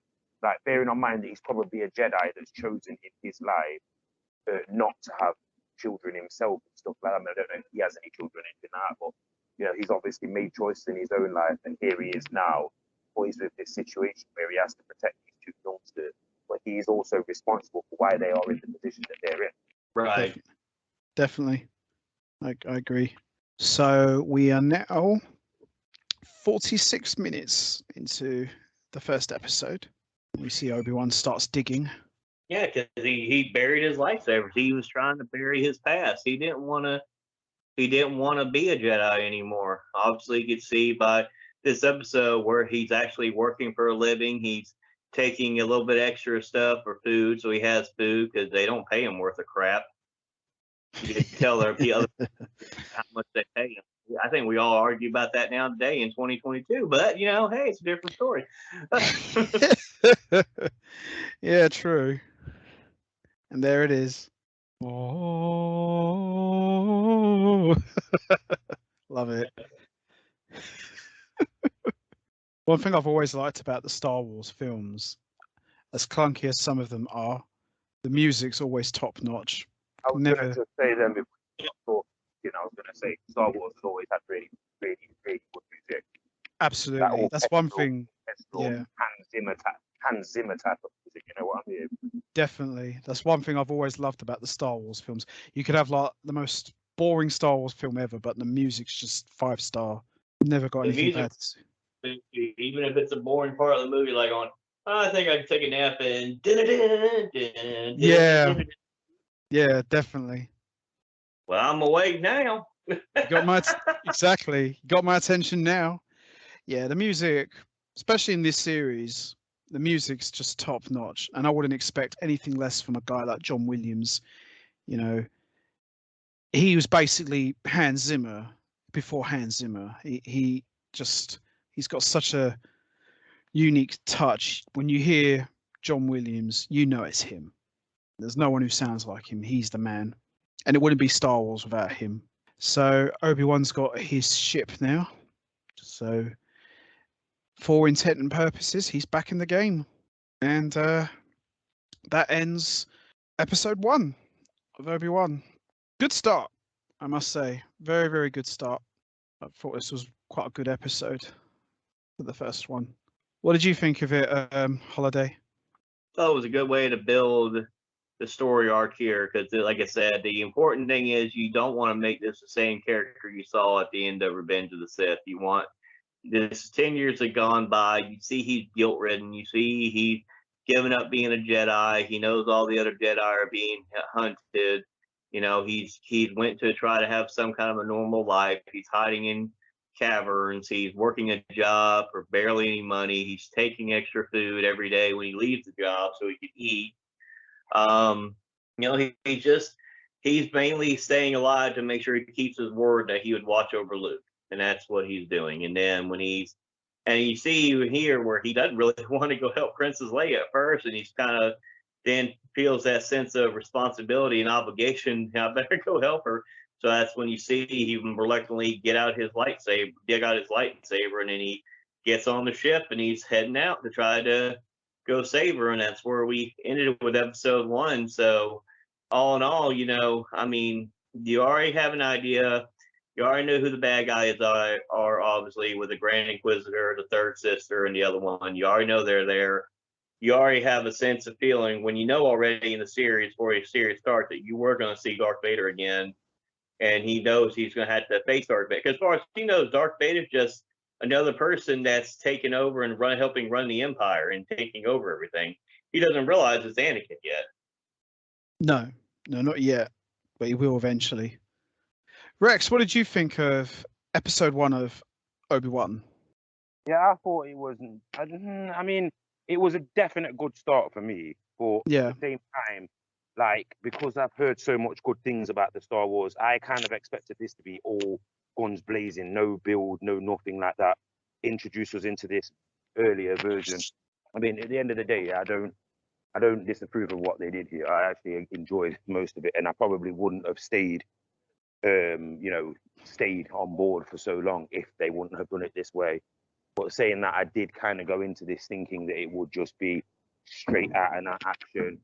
Bearing in mind that he's probably a Jedi that's chosen in his life not to have children himself and stuff like that. I don't know if he has any children or anything like that, but he's obviously made choices in his own life, and here he is now, poised with this situation where he has to protect these two youngsters, but he is also responsible for why they are in the position that they're in. Right. Definitely. I agree. So we are now 46 minutes into the first episode. We see Obi-Wan starts digging. Yeah, because he buried his lightsabers. He was trying to bury his past. He didn't want to be a Jedi anymore. Obviously, you could see by this episode where he's actually working for a living. He's taking a little bit extra stuff for food, so he has food because they don't pay him worth of crap. You can tell the other how much they pay him I think we all argue about that now today in 2022. But hey, it's a different story. Yeah, true. And there it is. Oh, love it. One thing I've always liked about the Star Wars films, as clunky as some of them are, the music's always top notch. I was Never. going to just say them before I thought, I was going to say Star Wars has always had really, really, really good music. Absolutely. That's one thing. Yeah. Hans Zimmer type of music, you know what I mean? Definitely. That's one thing I've always loved about the Star Wars films. You could have like the most boring Star Wars film ever, but the music's just 5-star. Never got anything bad to see. Even if it's a boring part of the movie, like on, I think I could take a nap and Yeah, definitely. Well, I'm awake now. Exactly. You got my attention now. Yeah, the music, especially in this series, the music's just top notch, and I wouldn't expect anything less from a guy like John Williams. He was basically Hans Zimmer before Hans Zimmer. He's got such a unique touch. When you hear John Williams, you know it's him. There's no one who sounds like him. He's the man, and it wouldn't be Star Wars without him. So Obi-Wan's got his ship now. So for intent and purposes, he's back in the game. And that ends episode 1 of Obi-Wan. Good start, I must say. Very, very good start. I thought this was quite a good episode for the first one. What did you think of it, Holiday? Oh, it was a good way to build the story arc here because, like I said, the important thing is you don't want to make this the same character you saw at the end of Revenge of the Sith. You want this 10 years have gone by. You see he's guilt-ridden. You see he's given up being a Jedi. He knows all the other Jedi are being hunted. He's went to try to have some kind of a normal life. He's hiding in caverns. He's working a job for barely any money. He's taking extra food every day when he leaves the job so he can eat. He's mainly staying alive to make sure he keeps his word that he would watch over Luke, and that's what he's doing. And then you see here where he doesn't really want to go help Princess Leia at first, and he's kind of then feels that sense of responsibility and obligation. I better go help her. So that's when you see he reluctantly dig out his lightsaber, and then he gets on the ship and he's heading out to try to go save her. And that's where we ended with episode 1. So all in all, you already have an idea. You already know who the bad guys are obviously, with the Grand Inquisitor, the third sister, and the other one. You already know they're there. You already have a sense of feeling when you know already in the series, before the series starts, that you were going to see Darth Vader again. And he knows he's going to have to face Darth Vader. Because as far as he knows, Darth Vader is just another person that's taken over and helping run the Empire and taking over everything. He doesn't realize it's Anakin yet. No, not yet. But he will eventually. Rex, what did you think of episode 1 of Obi-Wan? Yeah, I thought it wasn't. It was a definite good start for me. But at the same time, because I've heard so much good things about the Star Wars, I kind of expected this to be all guns blazing, no build, no nothing like that. Introduce us into this earlier version. At the end of the day, I don't disapprove of what they did here. I actually enjoyed most of it, and I probably wouldn't have stayed on board for so long if they wouldn't have done it this way. But saying that, I did kind of go into this thinking that it would just be straight out and out action.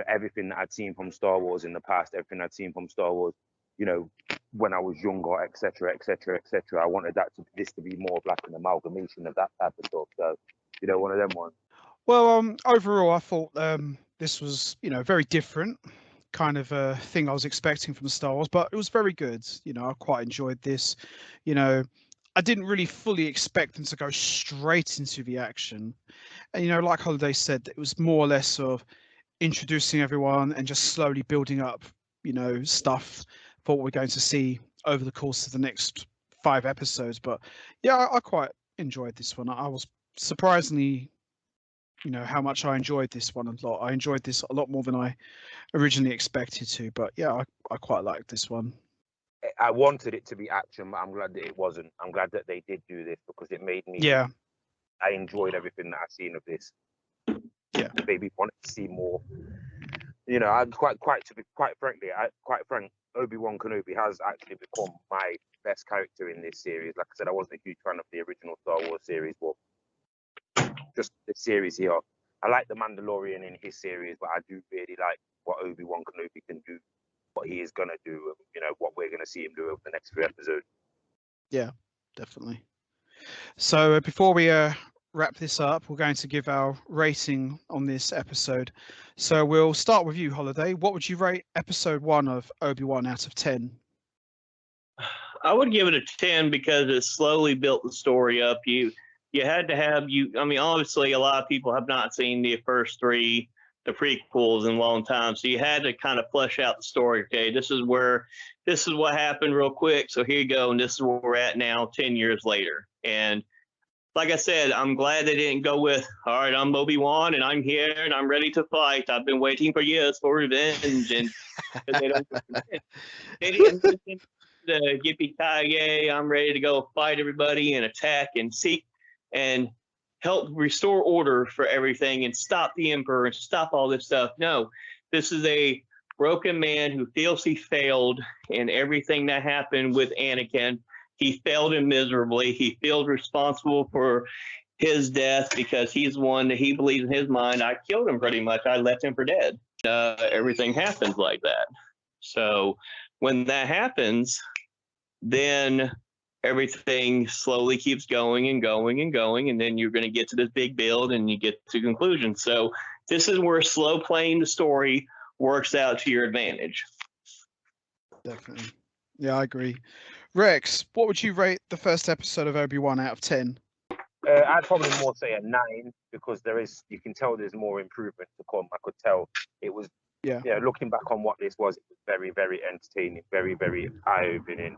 Everything that I'd seen from Star Wars in the past, everything I'd seen from Star Wars, when I was younger, etc., etc., etc. I wanted this to be more of like an amalgamation of that type of stuff. So, one of them ones. Well, overall, I thought this was, very different kind of thing I was expecting from Star Wars, but it was very good. I quite enjoyed this. I didn't really fully expect them to go straight into the action. And, like Holiday said, it was more or less of introducing everyone and just slowly building up, stuff for what we're going to see over the course of the next 5 episodes. But yeah, I quite enjoyed this one. I was surprisingly, how much I enjoyed this one a lot. I enjoyed this a lot more than I originally expected to. But yeah, I quite liked this one. I wanted it to be action, but I'm glad that it wasn't. I'm glad that they did do this because it made me. Yeah. I enjoyed everything that I've seen of this. Yeah. Maybe wanted to see more. You know, I'm quite frank. Obi-Wan Kenobi has actually become my best character in this series. Like I said, I wasn't a huge fan of the original Star Wars series, but just the series here. I like the Mandalorian in his series, but I do really like what Obi-Wan Kenobi can do, what he is going to do, you know, what we're going to see him do over the next 3 episodes. Yeah, definitely. So before we wrap this up, we're going to give our rating on this episode. So we'll start with you, Holiday. What would you rate episode 1 of Obi-Wan out of 10? I would give it a 10 because it slowly built the story up. You had to have I mean, obviously a lot of people have not seen the first 3, the prequels, in a long time. So you had to kind of flesh out the story. Okay, this is what happened real quick. So here you go. And this is where we're at now, 10 years later. And like I said, I'm glad they didn't go with, all right, I'm Obi-Wan and I'm here and I'm ready to fight. I've been waiting for years for revenge. And they don't. They didn't listen to the yippee-ki-yay, I'm ready to go fight everybody and attack and seek and help restore order for everything and stop the Emperor and stop all this stuff. No, this is a broken man who feels he failed in everything that happened with Anakin. He failed him miserably. He feels responsible for his death because he's the one that he believes in his mind. I killed him pretty much. I left him for dead. Everything happens like that. So when that happens, then everything slowly keeps going and going and going. And then you're going to get to this big build and you get to conclusion. So this is where slow playing the story works out to your advantage. Definitely. Yeah, I agree. Rex, what would you rate the first episode of Obi-Wan out of 10? I'd probably more say a 9 because you can tell there's more improvement to come. I could tell it was, looking back on what this was, it was very, very entertaining, very, very eye-opening,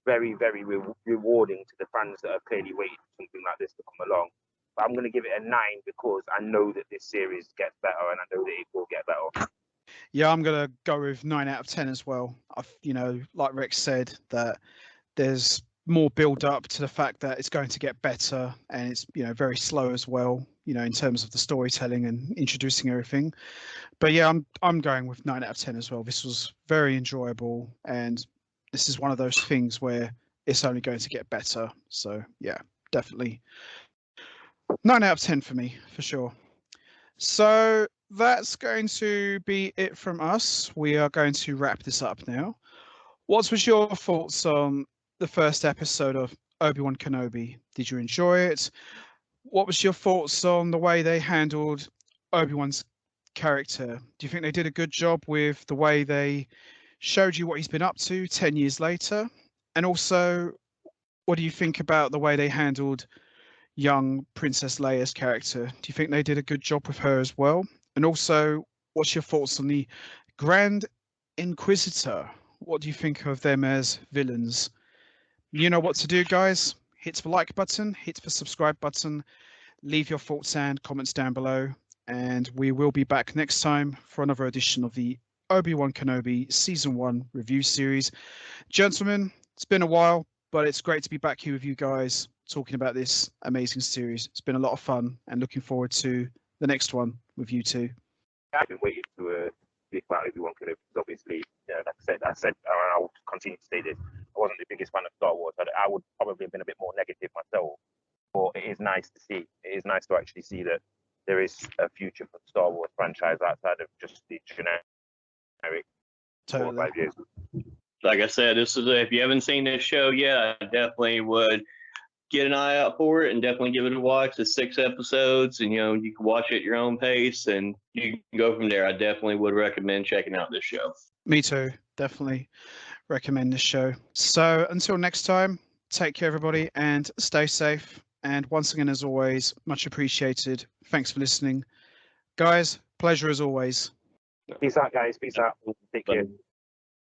very, very rewarding to the fans that are clearly waiting for something like this to come along. But I'm going to give it a 9 because I know that this series gets better and I know that it will get better. Yeah, I'm going to go with 9 out of 10 as well. Like Rex said, that there's more build up to the fact that it's going to get better and it's, very slow as well, in terms of the storytelling and introducing everything. But yeah, I'm going with 9 out of 10 as well. This was very enjoyable and this is one of those things where it's only going to get better. So yeah, definitely 9 out of 10 for me, for sure. So that's going to be it from us. We are going to wrap this up now. What was your thoughts on the first episode of Obi-Wan Kenobi? Did you enjoy it? What was your thoughts on the way they handled Obi-Wan's character? Do you think they did a good job with the way they showed you what he's been up to 10 years later? And also, what do you think about the way they handled young Princess Leia's character? Do you think they did a good job with her as well? And also, what's your thoughts on the Grand Inquisitor? What do you think of them as villains? You know what to do, guys. Hit the like button, hit the subscribe button, leave your thoughts and comments down below, and we will be back next time for another edition of the Obi-Wan Kenobi Season 1 review series. Gentlemen, it's been a while, but it's great to be back here with you guys talking about this amazing series. It's been a lot of fun and looking forward to the next one with you two. I've been waiting to speak about Obi-Wan Kenobi because obviously, like I said, I will continue to say this. I wasn't the biggest fan of Star Wars. I would probably have been a bit more negative myself. But it is nice to see. It is nice to actually see that there is a future for the Star Wars franchise outside of just the generic 4 or 5 years. Like I said, if you haven't seen this show yet, I definitely would get an eye out for it and definitely give it a watch. It's 6 episodes and, you can watch it at your own pace and you can go from there. I definitely would recommend checking out this show. Me too. Definitely recommend this show. So until next time, take care, everybody, and stay safe. And once again, as always, much appreciated. Thanks for listening. Guys, pleasure as always. Peace out, guys. Peace out. Take care.